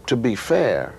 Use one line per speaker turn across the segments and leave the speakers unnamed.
to be fair,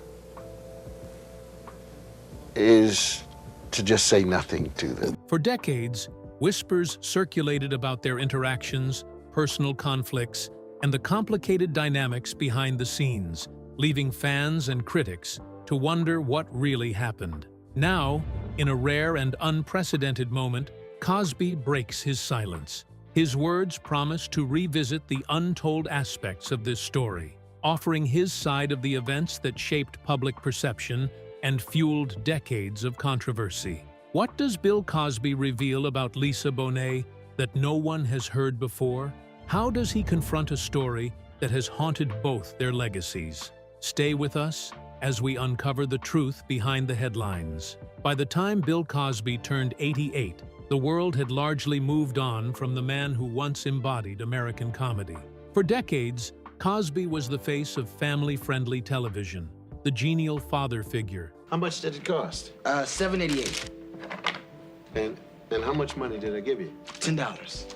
is to just say nothing to them.
For decades, whispers circulated about their interactions, personal conflicts, and the complicated dynamics behind the scenes, leaving fans and critics to wonder what really happened. Now, in a rare and unprecedented moment, Cosby breaks his silence. His words promise to revisit the untold aspects of this story, offering his side of the events that shaped public perception and fueled decades of controversy. What does Bill Cosby reveal about Lisa Bonet that no one has heard before? How does he confront a story that has haunted both their legacies? Stay with us as we uncover the truth behind the headlines. By the time Bill Cosby turned 88, the world had largely moved on from the man who once embodied American comedy. For decades, Cosby was the face of family-friendly television, the genial father figure.
How much did it cost?
$7.88.
And how much money did I give you?
$10.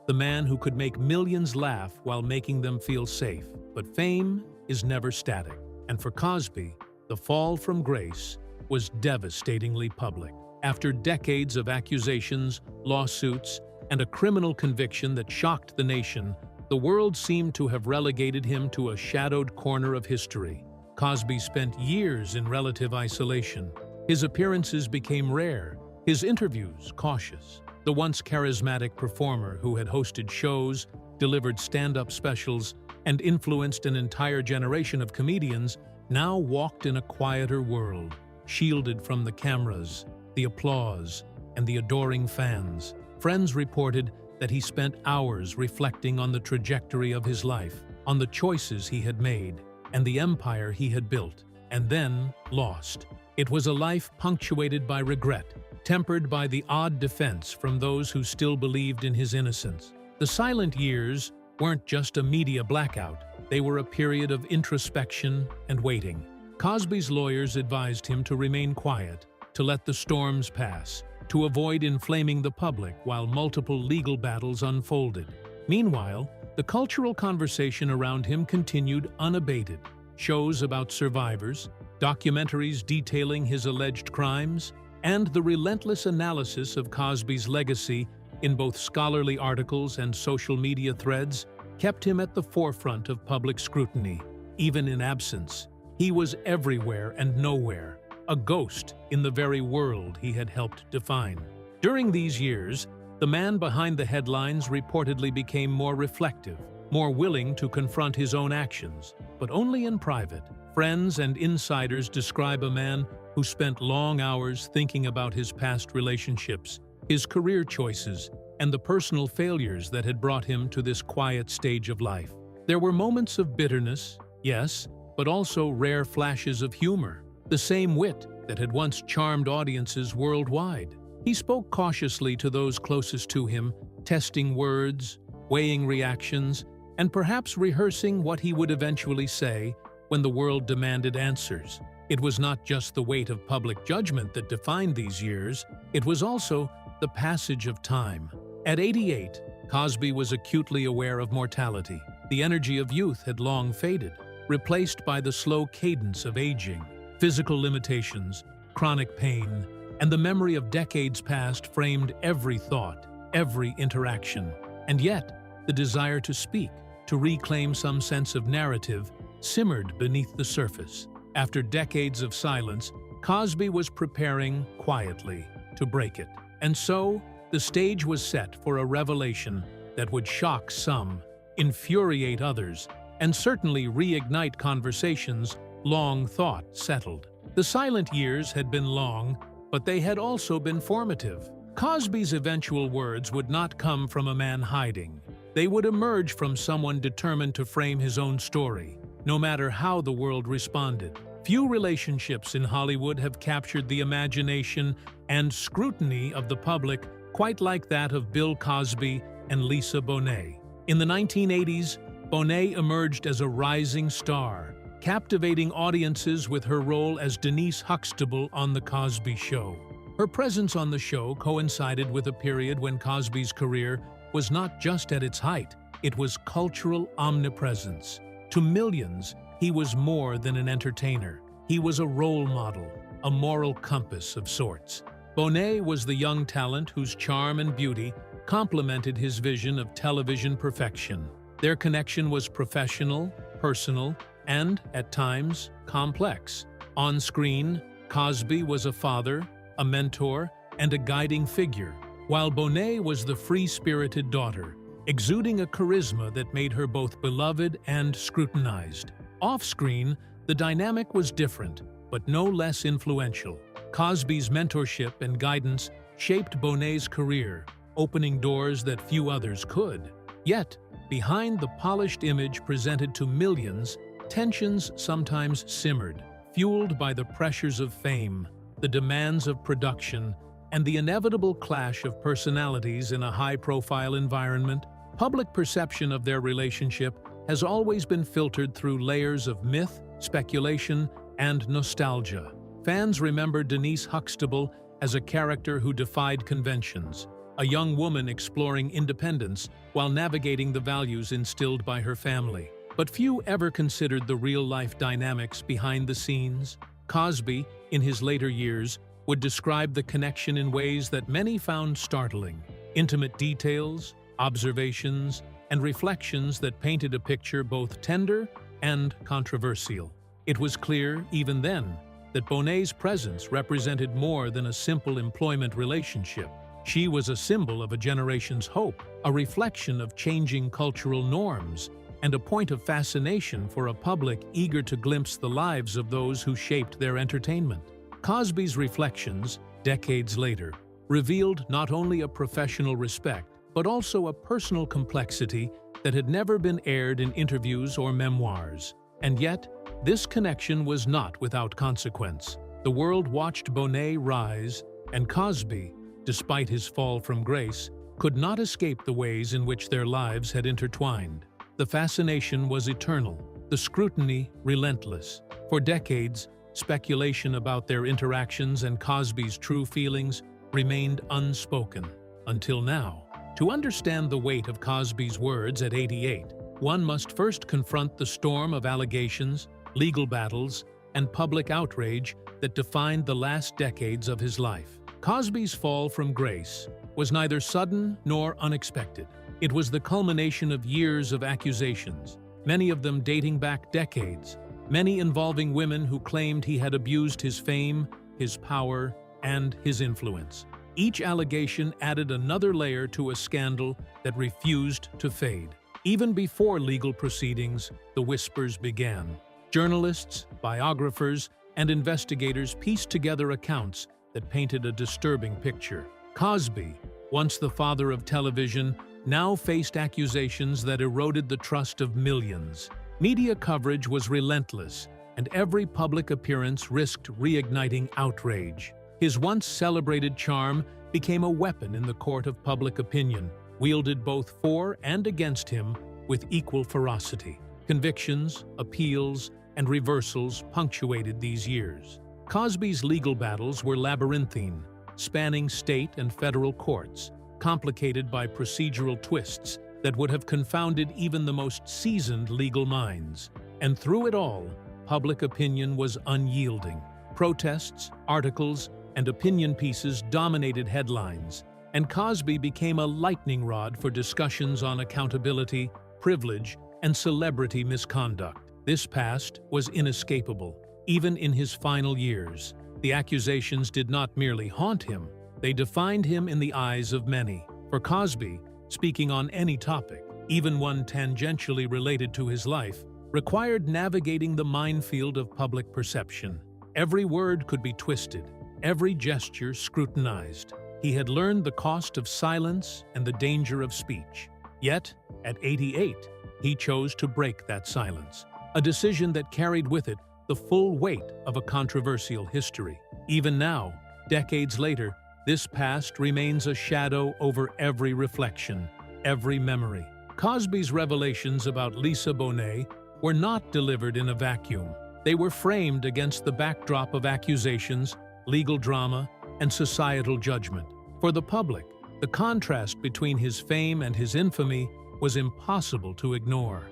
The man who could make millions laugh while making them feel safe. But fame is never static, and for Cosby, the fall from grace was devastatingly public. After decades of accusations, lawsuits, and a criminal conviction that shocked the nation, the world seemed to have relegated him to a shadowed corner of history. Cosby spent years in relative isolation. His appearances became rare, his interviews cautious. The once charismatic performer who had hosted shows, delivered stand-up specials, and influenced an entire generation of comedians now walked in a quieter world, shielded from the cameras, the applause, and the adoring fans. Friends reported that he spent hours reflecting on the trajectory of his life, on the choices he had made, and the empire he had built, and then lost. It was a life punctuated by regret, tempered by the odd defense from those who still believed in his innocence. The silent years weren't just a media blackout, they were a period of introspection and waiting. Cosby's lawyers advised him to remain quiet, to let the storms pass, to avoid inflaming the public while multiple legal battles unfolded. Meanwhile, the cultural conversation around him continued unabated. Shows about survivors, documentaries detailing his alleged crimes, and the relentless analysis of Cosby's legacy in both scholarly articles and social media threads kept him at the forefront of public scrutiny. Even in absence, he was everywhere and nowhere, a ghost in the very world he had helped define. During these years, the man behind the headlines reportedly became more reflective, more willing to confront his own actions, but only in private. Friends and insiders describe a man who spent long hours thinking about his past relationships, his career choices, and the personal failures that had brought him to this quiet stage of life. There were moments of bitterness, yes, but also rare flashes of humor, the same wit that had once charmed audiences worldwide. He spoke cautiously to those closest to him, testing words, weighing reactions, and perhaps rehearsing what he would eventually say when the world demanded answers. It was not just the weight of public judgment that defined these years, it was also the passage of time. At 88, Cosby was acutely aware of mortality. The energy of youth had long faded, replaced by the slow cadence of aging. Physical limitations, chronic pain, and the memory of decades past framed every thought, every interaction. And yet, the desire to speak, to reclaim some sense of narrative, simmered beneath the surface. After decades of silence, Cosby was preparing quietly to break it. And so, the stage was set for a revelation that would shock some, infuriate others, and certainly reignite conversations long thought settled. The silent years had been long, but they had also been formative. Cosby's eventual words would not come from a man hiding. They would emerge from someone determined to frame his own story, no matter how the world responded. Few relationships in Hollywood have captured the imagination and scrutiny of the public quite like that of Bill Cosby and Lisa Bonet. In the 1980s, Bonet emerged as a rising star, captivating audiences with her role as Denise Huxtable on The Cosby Show. Her presence on the show coincided with a period when Cosby's career was not just at its height, it was cultural omnipresence. To millions, he was more than an entertainer. He was a role model, a moral compass of sorts. Bonet was the young talent whose charm and beauty complemented his vision of television perfection. Their connection was professional, personal, and, at times, complex. On screen, Cosby was a father, a mentor, and a guiding figure, while Bonet was the free-spirited daughter, exuding a charisma that made her both beloved and scrutinized. Off-screen, the dynamic was different, but no less influential. Cosby's mentorship and guidance shaped Bonet's career, opening doors that few others could. Yet, behind the polished image presented to millions, tensions sometimes simmered, fueled by the pressures of fame, the demands of production, and the inevitable clash of personalities in a high-profile environment. Public perception of their relationship has always been filtered through layers of myth, speculation, and nostalgia. Fans remember Denise Huxtable as a character who defied conventions, a young woman exploring independence while navigating the values instilled by her family. But few ever considered the real-life dynamics behind the scenes. Cosby, in his later years, would describe the connection in ways that many found startling. Intimate details, observations, and reflections that painted a picture both tender and controversial. It was clear, even then, that Bonet's presence represented more than a simple employment relationship. She was a symbol of a generation's hope, a reflection of changing cultural norms, and a point of fascination for a public eager to glimpse the lives of those who shaped their entertainment. Cosby's reflections, decades later, revealed not only a professional respect, but also a personal complexity that had never been aired in interviews or memoirs. And yet, this connection was not without consequence. The world watched Bonet rise, and Cosby, despite his fall from grace, could not escape the ways in which their lives had intertwined. The fascination was eternal, the scrutiny relentless. For decades, speculation about their interactions and Cosby's true feelings remained unspoken. Until now. To understand the weight of Cosby's words at 88, one must first confront the storm of allegations, legal battles, and public outrage that defined the last decades of his life. Cosby's fall from grace was neither sudden nor unexpected. It was the culmination of years of accusations, many of them dating back decades, many involving women who claimed he had abused his fame, his power, and his influence. Each allegation added another layer to a scandal that refused to fade. Even before legal proceedings, the whispers began. Journalists, biographers, and investigators pieced together accounts that painted a disturbing picture. Cosby, once the father of television, now faced accusations that eroded the trust of millions. Media coverage was relentless, and every public appearance risked reigniting outrage. His once celebrated charm became a weapon in the court of public opinion, wielded both for and against him with equal ferocity. Convictions, appeals, and reversals punctuated these years. Cosby's legal battles were labyrinthine, spanning state and federal courts, complicated by procedural twists that would have confounded even the most seasoned legal minds. And through it all, public opinion was unyielding. Protests, articles, and opinion pieces dominated headlines, and Cosby became a lightning rod for discussions on accountability, privilege, and celebrity misconduct. This past was inescapable. Even in his final years, the accusations did not merely haunt him, they defined him in the eyes of many. For Cosby, speaking on any topic, even one tangentially related to his life, required navigating the minefield of public perception. Every word could be twisted, every gesture scrutinized. He had learned the cost of silence and the danger of speech. Yet, at 88, he chose to break that silence, a decision that carried with it the full weight of a controversial history. Even now, decades later, this past remains a shadow over every reflection, every memory. Cosby's revelations about Lisa Bonet were not delivered in a vacuum. They were framed against the backdrop of accusations, legal drama, and societal judgment. For the public, the contrast between his fame and his infamy was impossible to ignore.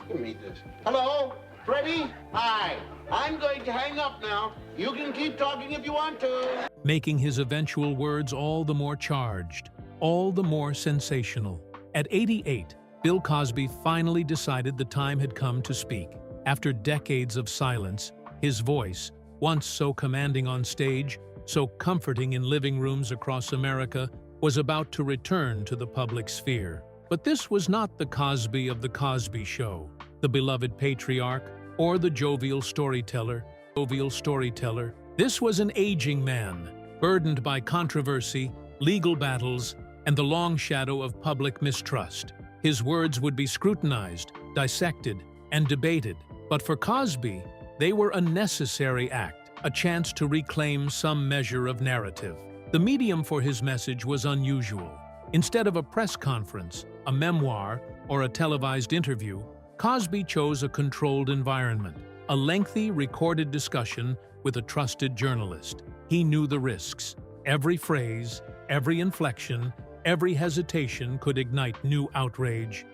Let me read this. Hello? Freddie? Hi. I'm going to hang up now. You can keep talking if you want to.
Making his eventual words all the more charged, all the more sensational. At 88, Bill Cosby finally decided the time had come to speak. After decades of silence, his voice, once so commanding on stage, so comforting in living rooms across America, was about to return to the public sphere. But this was not the Cosby of The Cosby Show, the beloved patriarch, or the jovial storyteller. This was an aging man, burdened by controversy, legal battles, and the long shadow of public mistrust. His words would be scrutinized, dissected, and debated. But for Cosby, they were a necessary act, a chance to reclaim some measure of narrative. The medium for his message was unusual. Instead of a press conference, a memoir, or a televised interview, Cosby chose a controlled environment, a lengthy recorded discussion with a trusted journalist. He knew the risks. Every phrase, every inflection, every hesitation could ignite new outrage.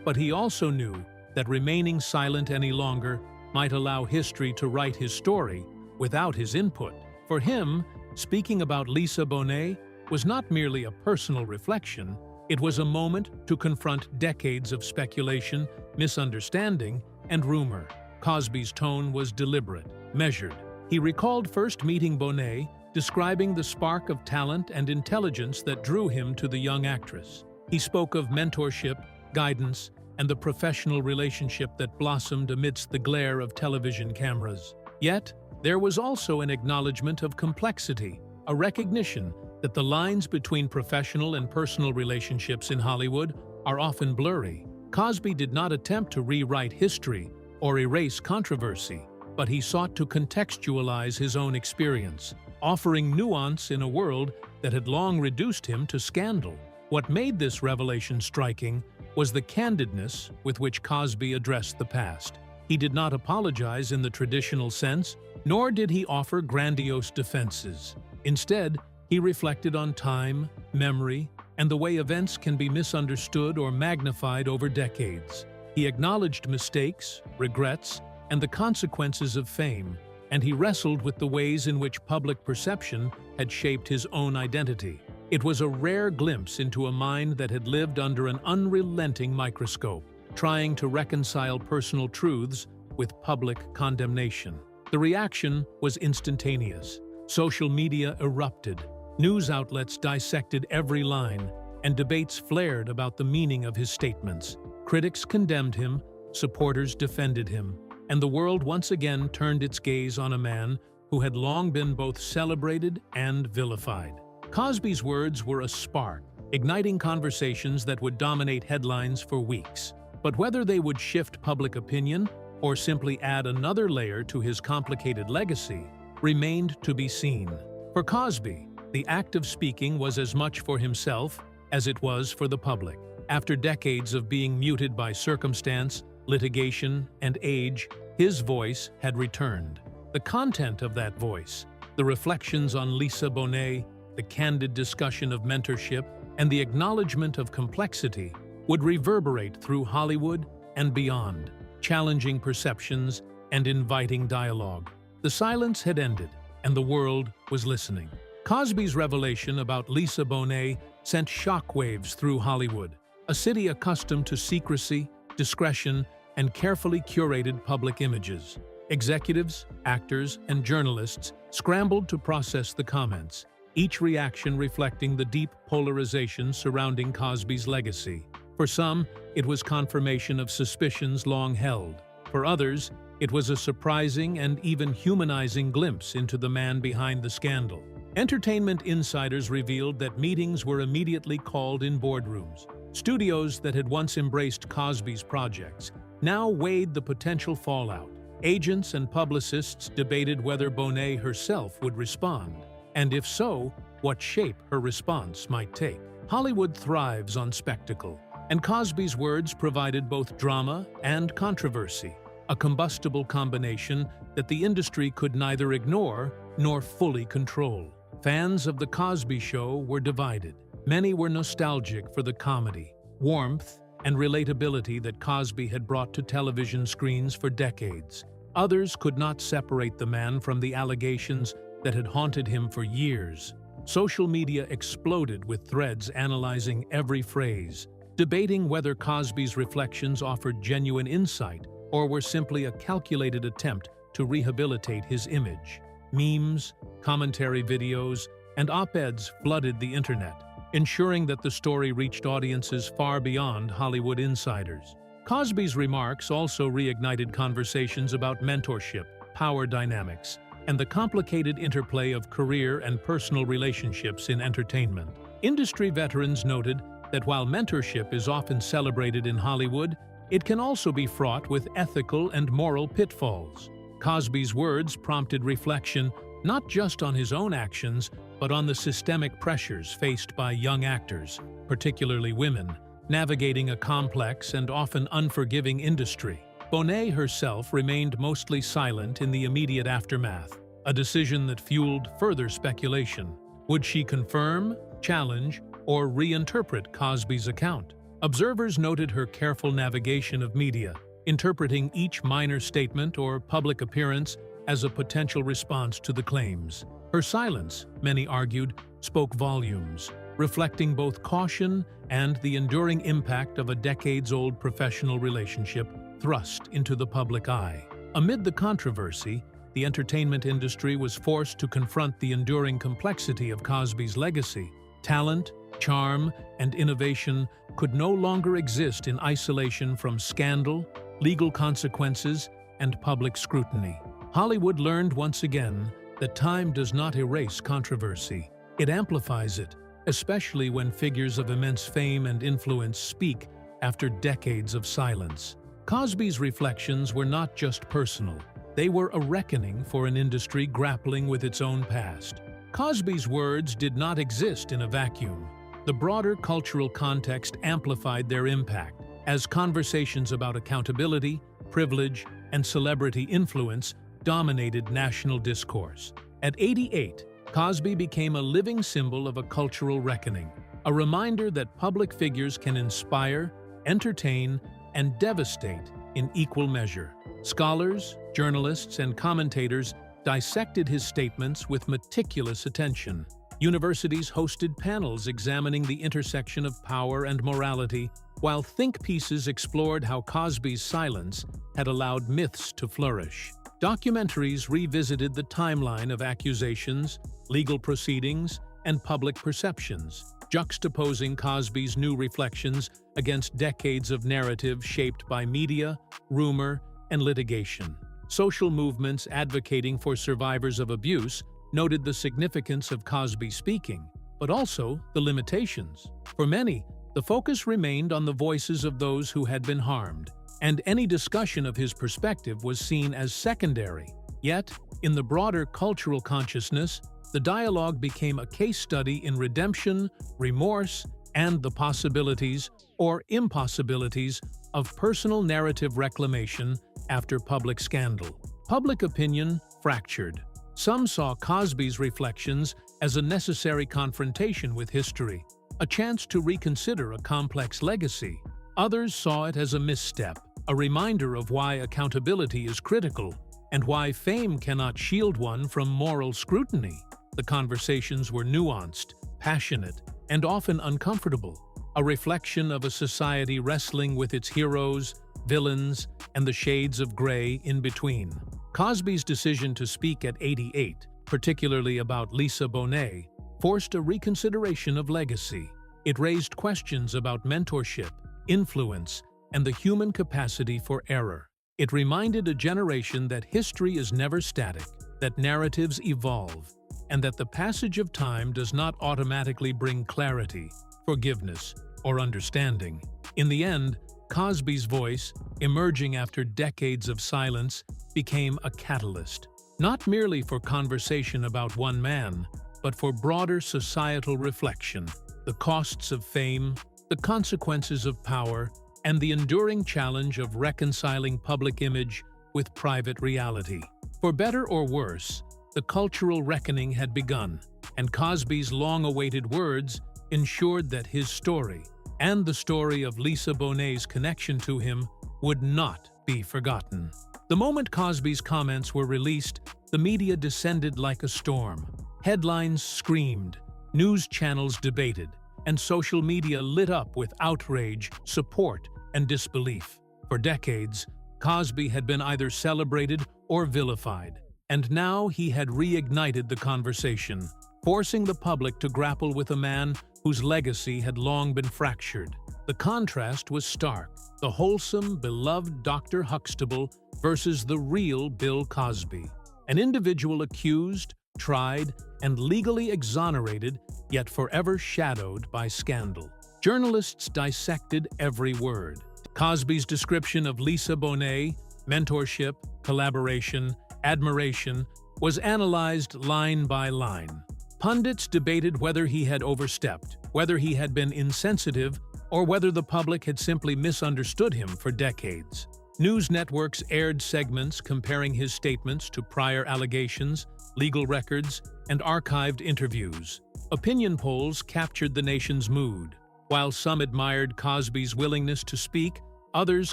But he also knew that remaining silent any longer might allow history to write his story without his input. For him, speaking about Lisa Bonet was not merely a personal reflection, it was a moment to confront decades of speculation, misunderstanding, and rumor. Cosby's tone was deliberate, measured. He recalled first meeting Bonet, describing the spark of talent and intelligence that drew him to the young actress. He spoke of mentorship, guidance, and the professional relationship that blossomed amidst the glare of television cameras. Yet, there was also an acknowledgement of complexity, a recognition that the lines between professional and personal relationships in Hollywood are often blurry. Cosby did not attempt to rewrite history or erase controversy, but he sought to contextualize his own experience, offering nuance in a world that had long reduced him to scandal. What made this revelation striking was the candidness with which Cosby addressed the past. He did not apologize in the traditional sense, nor did he offer grandiose defenses. Instead, he reflected on time, memory, and the way events can be misunderstood or magnified over decades. He acknowledged mistakes, regrets, and the consequences of fame, and he wrestled with the ways in which public perception had shaped his own identity. It was a rare glimpse into a mind that had lived under an unrelenting microscope, trying to reconcile personal truths with public condemnation. The reaction was instantaneous. Social media erupted. News outlets dissected every line, and debates flared about the meaning of his statements. Critics condemned him, supporters defended him, and the world once again turned its gaze on a man who had long been both celebrated and vilified. Cosby's words were a spark, igniting conversations that would dominate headlines for weeks. But whether they would shift public opinion or simply add another layer to his complicated legacy remained to be seen. For Cosby, the act of speaking was as much for himself as it was for the public. After decades of being muted by circumstance, litigation, and age, his voice had returned. The content of that voice, the reflections on Lisa Bonet, the candid discussion of mentorship, and the acknowledgement of complexity would reverberate through Hollywood and beyond, challenging perceptions and inviting dialogue. The silence had ended, and the world was listening. Cosby's revelation about Lisa Bonet sent shockwaves through Hollywood, a city accustomed to secrecy, discretion, and carefully curated public images. Executives, actors, and journalists scrambled to process the comments, each reaction reflecting the deep polarization surrounding Cosby's legacy. For some, it was confirmation of suspicions long held. For others, it was a surprising and even humanizing glimpse into the man behind the scandal. Entertainment insiders revealed that meetings were immediately called in boardrooms. Studios that had once embraced Cosby's projects now weighed the potential fallout. Agents and publicists debated whether Bonet herself would respond, and if so, what shape her response might take. Hollywood thrives on spectacle, and Cosby's words provided both drama and controversy, a combustible combination that the industry could neither ignore nor fully control. Fans of The Cosby Show were divided. Many were nostalgic for the comedy, warmth, and relatability that Cosby had brought to television screens for decades. Others could not separate the man from the allegations that had haunted him for years. Social media exploded with threads analyzing every phrase, debating whether Cosby's reflections offered genuine insight or were simply a calculated attempt to rehabilitate his image. Memes, commentary videos, and op-eds flooded the internet, ensuring that the story reached audiences far beyond Hollywood insiders. Cosby's remarks also reignited conversations about mentorship, power dynamics, and the complicated interplay of career and personal relationships in entertainment. Industry veterans noted that while mentorship is often celebrated in Hollywood, it can also be fraught with ethical and moral pitfalls. Cosby's words prompted reflection not just on his own actions, but on the systemic pressures faced by young actors, particularly women, navigating a complex and often unforgiving industry. Bonet herself remained mostly silent in the immediate aftermath, a decision that fueled further speculation. Would she confirm, challenge, or reinterpret Cosby's account? Observers noted her careful navigation of media, interpreting each minor statement or public appearance as a potential response to the claims. Her silence, many argued, spoke volumes, reflecting both caution and the enduring impact of a decades-old professional relationship thrust into the public eye. Amid the controversy, the entertainment industry was forced to confront the enduring complexity of Cosby's legacy. Talent, charm, and innovation could no longer exist in isolation from scandal, legal consequences, and public scrutiny. Hollywood learned once again that time does not erase controversy. It amplifies it, especially when figures of immense fame and influence speak after decades of silence. Cosby's reflections were not just personal. They were a reckoning for an industry grappling with its own past. Cosby's words did not exist in a vacuum. The broader cultural context amplified their impact, as conversations about accountability, privilege, and celebrity influence dominated national discourse. At 88, Cosby became a living symbol of a cultural reckoning, a reminder that public figures can inspire, entertain, and devastate in equal measure. Scholars, journalists, and commentators dissected his statements with meticulous attention. Universities hosted panels examining the intersection of power and morality, while think pieces explored how Cosby's silence had allowed myths to flourish. Documentaries revisited the timeline of accusations, legal proceedings, and public perceptions, juxtaposing Cosby's new reflections against decades of narrative shaped by media, rumor, and litigation. Social movements advocating for survivors of abuse noted the significance of Cosby speaking, but also the limitations. For many, the focus remained on the voices of those who had been harmed, and any discussion of his perspective was seen as secondary. Yet, in the broader cultural consciousness, the dialogue became a case study in redemption, remorse, and the possibilities or impossibilities of personal narrative reclamation after public scandal. Public opinion fractured. Some saw Cosby's reflections as a necessary confrontation with history, a chance to reconsider a complex legacy. Others saw it as a misstep, a reminder of why accountability is critical and why fame cannot shield one from moral scrutiny. The conversations were nuanced, passionate, and often uncomfortable, a reflection of a society wrestling with its heroes, villains, and the shades of gray in between. Cosby's decision to speak at 88, particularly about Lisa Bonet, forced a reconsideration of legacy. It raised questions about mentorship, influence, and the human capacity for error. It reminded a generation that history is never static, that narratives evolve, and that the passage of time does not automatically bring clarity, forgiveness, or understanding. In the end, Cosby's voice, emerging after decades of silence, became a catalyst, not merely for conversation about one man, but for broader societal reflection, the costs of fame, the consequences of power, and the enduring challenge of reconciling public image with private reality. For better or worse, the cultural reckoning had begun, and Cosby's long-awaited words ensured that his story, and the story of Lisa Bonet's connection to him would not be forgotten. The moment Cosby's comments were released, the media descended like a storm. Headlines screamed, news channels debated, and social media lit up with outrage, support, and disbelief. For decades, Cosby had been either celebrated or vilified, and now he had reignited the conversation, forcing the public to grapple with a man whose legacy had long been fractured. The contrast was stark: the wholesome, beloved Dr. Huxtable versus the real Bill Cosby, an individual accused, tried, and legally exonerated, yet forever shadowed by scandal. Journalists dissected every word. Cosby's description of Lisa Bonet, mentorship, collaboration, admiration, was analyzed line by line. Pundits debated whether he had overstepped, whether he had been insensitive, or whether the public had simply misunderstood him for decades. News networks aired segments comparing his statements to prior allegations, legal records, and archived interviews. Opinion polls captured the nation's mood. While some admired Cosby's willingness to speak, others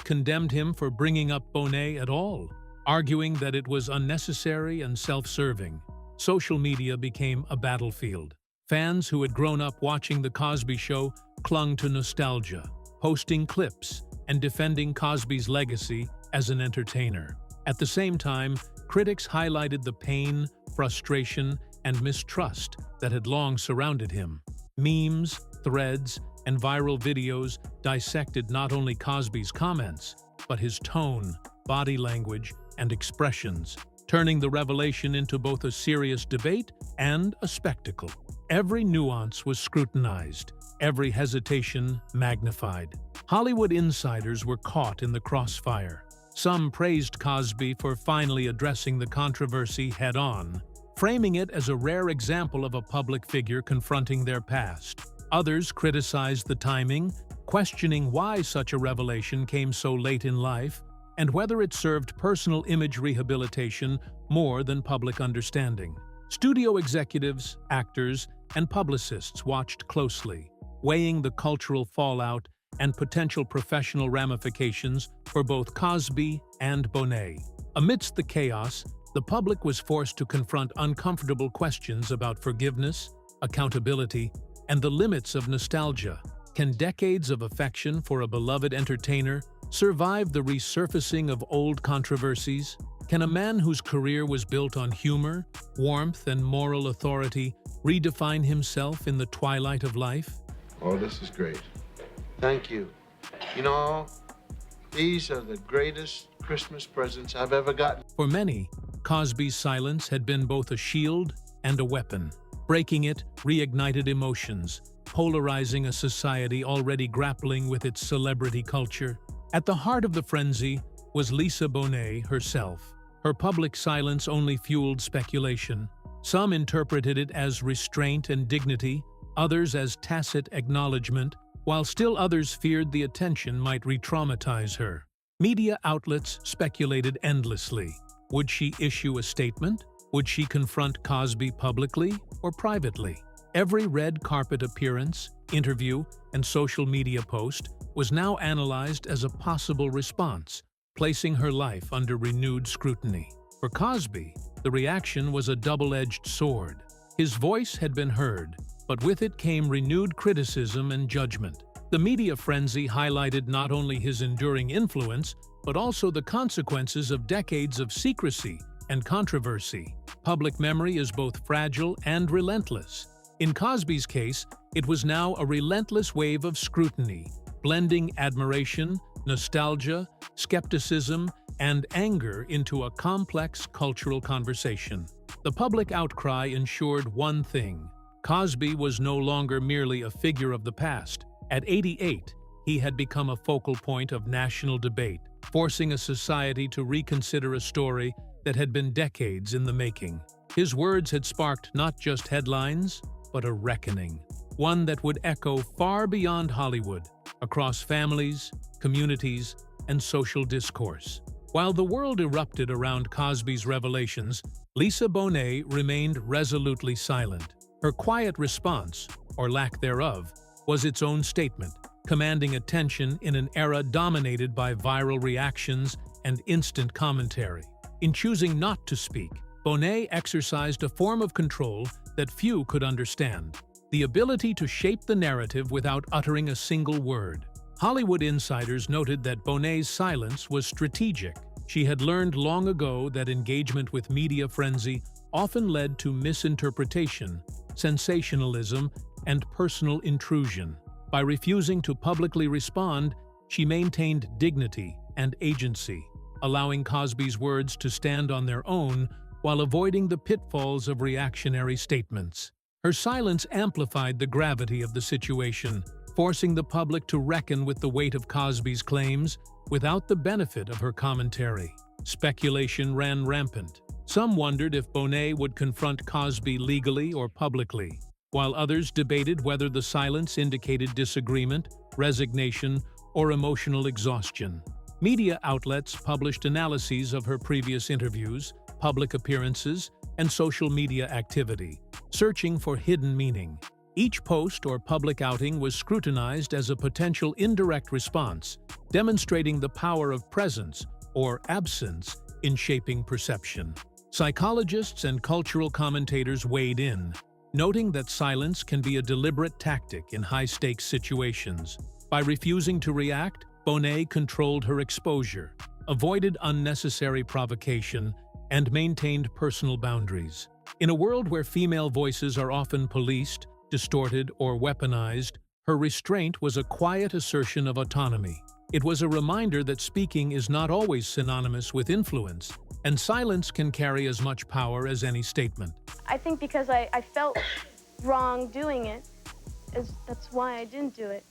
condemned him for bringing up Bonet at all, arguing that it was unnecessary and self-serving. Social media became a battlefield. Fans who had grown up watching The Cosby Show clung to nostalgia, posting clips and defending Cosby's legacy as an entertainer. At the same time, critics highlighted the pain, frustration, and mistrust that had long surrounded him. Memes, threads, and viral videos dissected not only Cosby's comments, but his tone, body language, and expressions, turning the revelation into both a serious debate and a spectacle. Every nuance was scrutinized, every hesitation magnified. Hollywood insiders were caught in the crossfire. Some praised Cosby for finally addressing the controversy head-on, framing it as a rare example of a public figure confronting their past. Others criticized the timing, questioning why such a revelation came so late in life, and whether it served personal image rehabilitation more than public understanding. Studio executives, actors, and publicists watched closely, weighing the cultural fallout and potential professional ramifications for both Cosby and Bonet. Amidst the chaos, the public was forced to confront uncomfortable questions about forgiveness, accountability, and the limits of nostalgia. Can decades of affection for a beloved entertainer survive the resurfacing of old controversies? Can a man whose career was built on humor, warmth, and moral authority redefine himself in the twilight of life?
Oh, this is great. Thank you. You know, these are the greatest Christmas presents I've ever gotten.
For many, Cosby's silence had been both a shield and a weapon. Breaking it reignited emotions, polarizing a society already grappling with its celebrity culture. At the heart of the frenzy was Lisa Bonet herself. Her public silence only fueled speculation. Some interpreted it as restraint and dignity, others as tacit acknowledgement, while still others feared the attention might re-traumatize her. Media outlets speculated endlessly. Would she issue a statement? Would she confront Cosby publicly or privately? Every red carpet appearance, interview, and social media post was now analyzed as a possible response, placing her life under renewed scrutiny. For Cosby, the reaction was a double-edged sword. His voice had been heard, but with it came renewed criticism and judgment. The media frenzy highlighted not only his enduring influence, but also the consequences of decades of secrecy and controversy. Public memory is both fragile and relentless. In Cosby's case, it was now a relentless wave of scrutiny, blending admiration, nostalgia, skepticism, and anger into a complex cultural conversation. The public outcry ensured one thing: Cosby was no longer merely a figure of the past. At 88, he had become a focal point of national debate, forcing a society to reconsider a story that had been decades in the making. His words had sparked not just headlines, but a reckoning, one that would echo far beyond Hollywood, across families, communities, and social discourse. While the world erupted around Cosby's revelations, Lisa Bonet remained resolutely silent. Her quiet response, or lack thereof, was its own statement. commanding attention in an era dominated by viral reactions and instant commentary. In choosing not to speak, Bonet exercised a form of control that few could understand: the ability to shape the narrative without uttering a single word. Hollywood insiders noted that Bonet's silence was strategic. She had learned long ago that engagement with media frenzy often led to misinterpretation, sensationalism, and personal intrusion. By refusing to publicly respond, she maintained dignity and agency, allowing Cosby's words to stand on their own while avoiding the pitfalls of reactionary statements. Her silence amplified the gravity of the situation, forcing the public to reckon with the weight of Cosby's claims without the benefit of her commentary. Speculation ran rampant. Some wondered if Bonet would confront Cosby legally or publicly, while others debated whether the silence indicated disagreement, resignation, or emotional exhaustion. Media outlets published analyses of her previous interviews, public appearances, and social media activity, searching for hidden meaning. Each post or public outing was scrutinized as a potential indirect response, demonstrating the power of presence or absence in shaping perception. Psychologists and cultural commentators weighed in, noting that silence can be a deliberate tactic in high-stakes situations. By refusing to react, Bonet controlled her exposure, avoided unnecessary provocation, and maintained personal boundaries. In a world where female voices are often policed, distorted, or weaponized, her restraint was a quiet assertion of autonomy. It was a reminder that speaking is not always synonymous with influence, and silence can carry as much power as any statement.
I think because I felt wrong doing it, that's why I didn't do it.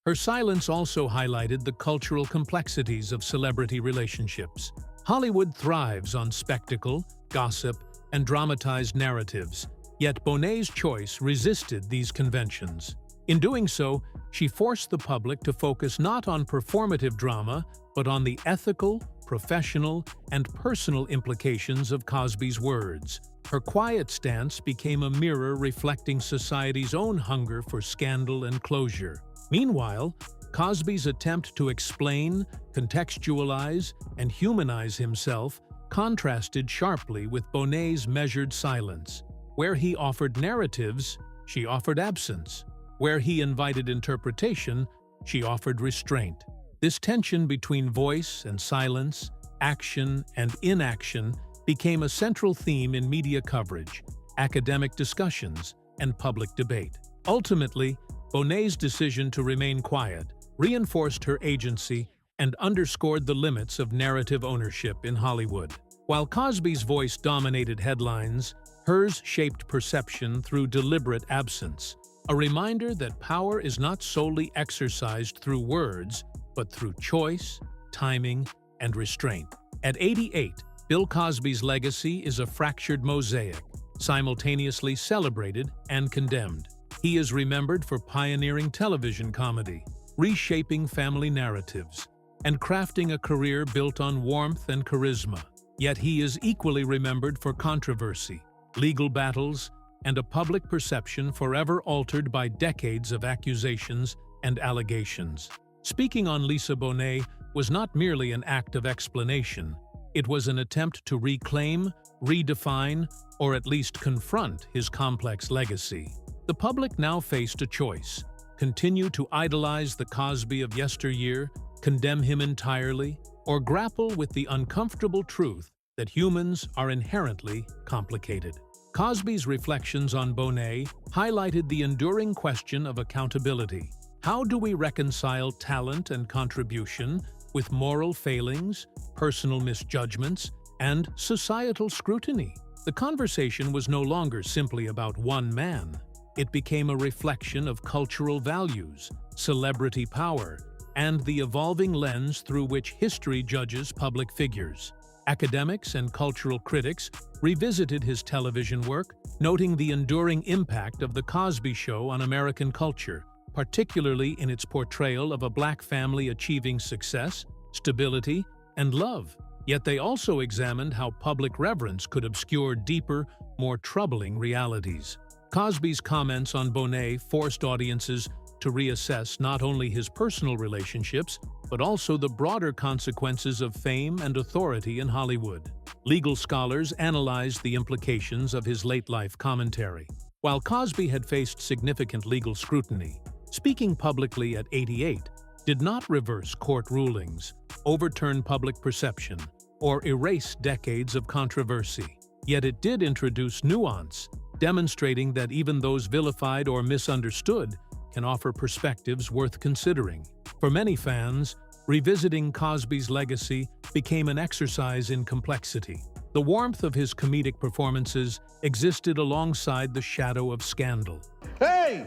Her silence also highlighted the cultural complexities of celebrity relationships. Hollywood thrives on spectacle, gossip, and dramatized narratives, yet Bonet's choice resisted these conventions. In doing so, she forced the public to focus not on performative drama, but on the ethical, professional, and personal implications of Cosby's words. Her quiet stance became a mirror reflecting society's own hunger for scandal and closure. Meanwhile, Cosby's attempt to explain, contextualize, and humanize himself contrasted sharply with Bonet's measured silence. Where he offered narratives, she offered absence. Where he invited interpretation, she offered restraint. This tension between voice and silence, action and inaction, became a central theme in media coverage, academic discussions, and public debate. Ultimately, Bonet's decision to remain quiet reinforced her agency and underscored the limits of narrative ownership in Hollywood. While Cosby's voice dominated headlines, hers shaped perception through deliberate absence, a reminder that power is not solely exercised through words, but through choice, timing, and restraint. At 88, Bill Cosby's legacy is a fractured mosaic, simultaneously celebrated and condemned. He is remembered for pioneering television comedy, reshaping family narratives, and crafting a career built on warmth and charisma. Yet he is equally remembered for controversy, legal battles, and a public perception forever altered by decades of accusations and allegations. Speaking on Lisa Bonet was not merely an act of explanation. It was an attempt to reclaim, redefine, or at least confront his complex legacy. The public now faced a choice: continue to idolize the Cosby of yesteryear, condemn him entirely, or grapple with the uncomfortable truth that humans are inherently complicated. Cosby's reflections on Bonet highlighted the enduring question of accountability. How do we reconcile talent and contribution with moral failings, personal misjudgments, and societal scrutiny? The conversation was no longer simply about one man. It became a reflection of cultural values, celebrity power, and the evolving lens through which history judges public figures. Academics and cultural critics revisited his television work, noting the enduring impact of The Cosby Show on American culture, particularly in its portrayal of a black family achieving success, stability, and love. Yet they also examined how public reverence could obscure deeper, more troubling realities. Cosby's comments on Bonet forced audiences to reassess not only his personal relationships, but also the broader consequences of fame and authority in Hollywood. Legal scholars analyzed the implications of his late-life commentary. While Cosby had faced significant legal scrutiny, speaking publicly at 88 did not reverse court rulings, overturn public perception, or erase decades of controversy. Yet it did introduce nuance, demonstrating that even those vilified or misunderstood can offer perspectives worth considering. For many fans, revisiting Cosby's legacy became an exercise in complexity. The warmth of his comedic performances existed alongside the shadow of scandal.
Hey!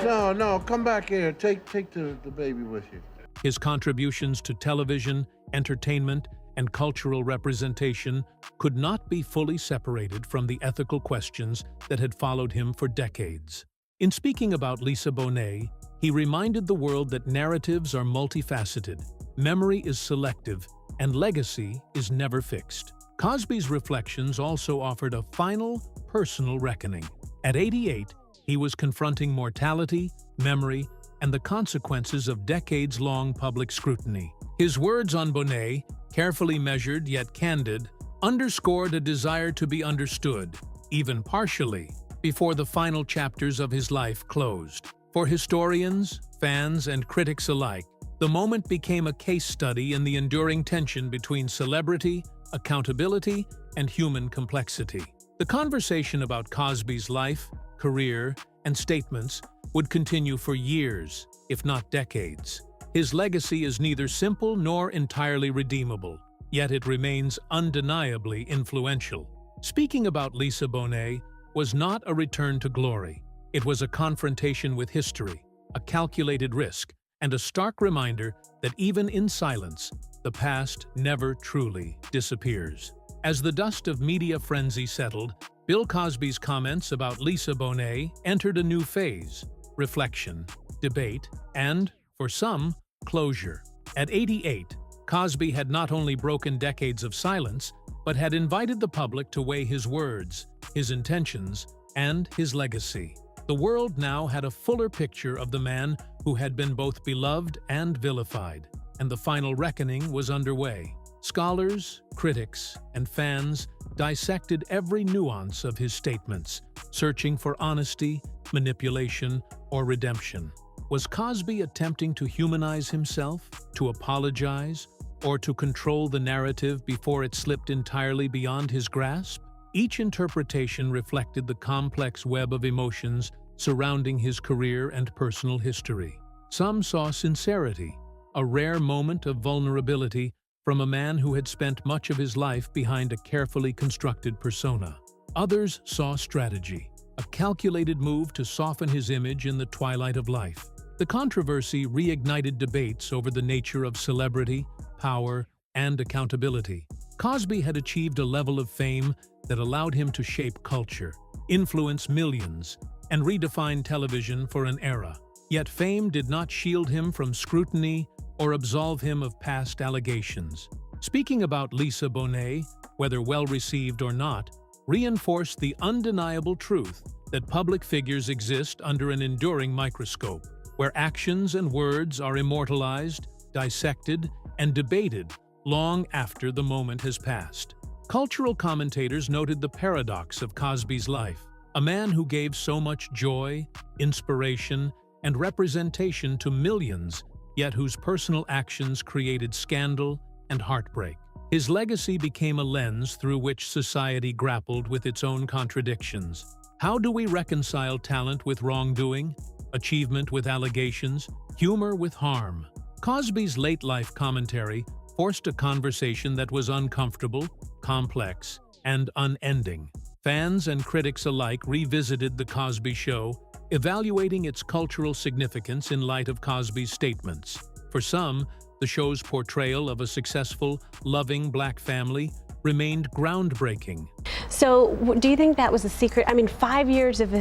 No, come back here. Take the baby with you.
His contributions to television, entertainment, and cultural representation could not be fully separated from the ethical questions that had followed him for decades. In speaking about Lisa Bonet, he reminded the world that narratives are multifaceted, memory is selective, and legacy is never fixed. Cosby's reflections also offered a final, personal reckoning. At 88, he was confronting mortality, memory, and the consequences of decades-long public scrutiny. His words on Bonet, carefully measured yet candid, underscored a desire to be understood, even partially, before the final chapters of his life closed. For historians, fans, and critics alike, the moment became a case study in the enduring tension between celebrity, accountability, and human complexity. The conversation about Cosby's life, career, and statements would continue for years, if not decades. His legacy is neither simple nor entirely redeemable, yet it remains undeniably influential. Speaking about Lisa Bonet was not a return to glory. It was a confrontation with history, a calculated risk, and a stark reminder that even in silence, the past never truly disappears. As the dust of media frenzy settled, Bill Cosby's comments about Lisa Bonet entered a new phase: reflection, debate, and, for some, closure. At 88, Cosby had not only broken decades of silence, but had invited the public to weigh his words, his intentions, and his legacy. The world now had a fuller picture of the man who had been both beloved and vilified, and the final reckoning was underway. Scholars, critics, and fans dissected every nuance of his statements, searching for honesty, manipulation, or redemption. Was Cosby attempting to humanize himself, to apologize, or to control the narrative before it slipped entirely beyond his grasp? Each interpretation reflected the complex web of emotions surrounding his career and personal history. Some saw sincerity, a rare moment of vulnerability from a man who had spent much of his life behind a carefully constructed persona. Others saw strategy, a calculated move to soften his image in the twilight of life. The controversy reignited debates over the nature of celebrity, power, and accountability. Cosby had achieved a level of fame that allowed him to shape culture, influence millions, and redefine television for an era. Yet fame did not shield him from scrutiny or absolve him of past allegations. Speaking about Lisa Bonet, whether well-received or not, reinforced the undeniable truth that public figures exist under an enduring microscope, where actions and words are immortalized, dissected, and debated long after the moment has passed. Cultural commentators noted the paradox of Cosby's life, a man who gave so much joy, inspiration, and representation to millions, yet whose personal actions created scandal and heartbreak. His legacy became a lens through which society grappled with its own contradictions. How do we reconcile talent with wrongdoing, achievement with allegations, humor with harm? Cosby's late-life commentary forced a conversation that was uncomfortable, complex, and unending. Fans and critics alike revisited The Cosby Show, evaluating its cultural significance in light of Cosby's statements. For some, the show's portrayal of a successful, loving black family remained groundbreaking.
So do you think that was the secret? I mean, 5 years of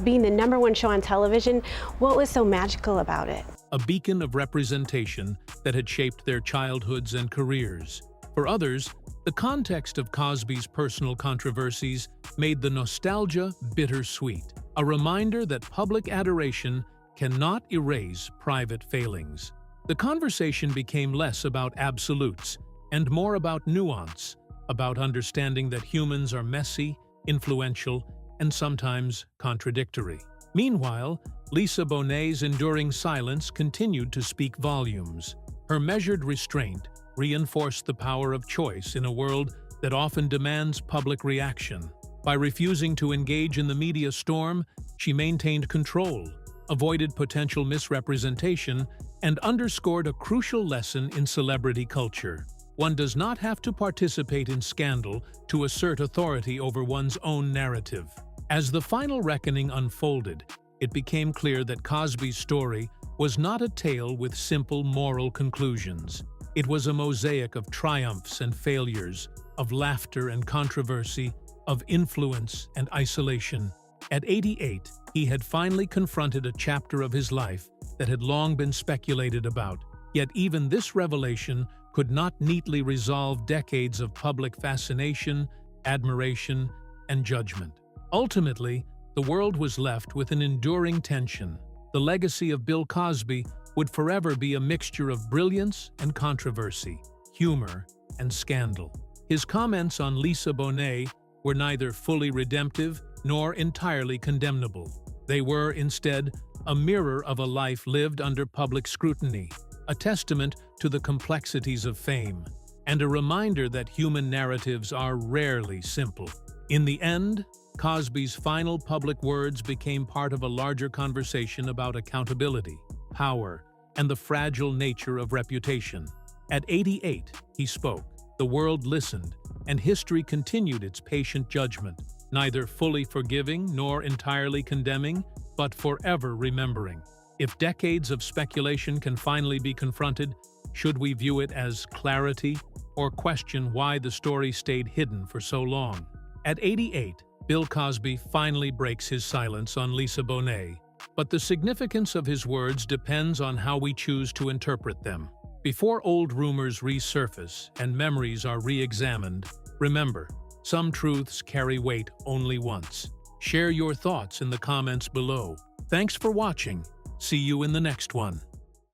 being the #1 show on television, what was so magical about it?
A beacon of representation that had shaped their childhoods and careers. For others, the context of Cosby's personal controversies made the nostalgia bittersweet. a reminder that public adoration cannot erase private failings. The conversation became less about absolutes and more about nuance, about understanding that humans are messy, influential, and sometimes contradictory. Meanwhile, Lisa Bonet's enduring silence continued to speak volumes. Her measured restraint reinforced the power of choice in a world that often demands public reaction. By refusing to engage in the media storm, she maintained control, avoided potential misrepresentation, and underscored a crucial lesson in celebrity culture. One does not have to participate in scandal to assert authority over one's own narrative. As the final reckoning unfolded, it became clear that Cosby's story was not a tale with simple moral conclusions. It was a mosaic of triumphs and failures, of laughter and controversy, of influence and isolation. At 88, he had finally confronted a chapter of his life that had long been speculated about. Yet even this revelation could not neatly resolve decades of public fascination, admiration, and judgment. Ultimately, the world was left with an enduring tension. The legacy of Bill Cosby would forever be a mixture of brilliance and controversy, humor and scandal. His comments on Lisa Bonet were neither fully redemptive nor entirely condemnable. They were, instead, a mirror of a life lived under public scrutiny, a testament to the complexities of fame, and a reminder that human narratives are rarely simple. In the end, Cosby's final public words became part of a larger conversation about accountability, power, and the fragile nature of reputation. At 88, he spoke. The world listened, and history continued its patient judgment, neither fully forgiving nor entirely condemning, but forever remembering. If decades of speculation can finally be confronted, should we view it as clarity or question why the story stayed hidden for so long? At 88, Bill Cosby finally breaks his silence on Lisa Bonet, but the significance of his words depends on how we choose to interpret them. Before old rumors resurface and memories are re-examined, remember, some truths carry weight only once. Share your thoughts in the comments below. Thanks for watching. See you in the next one.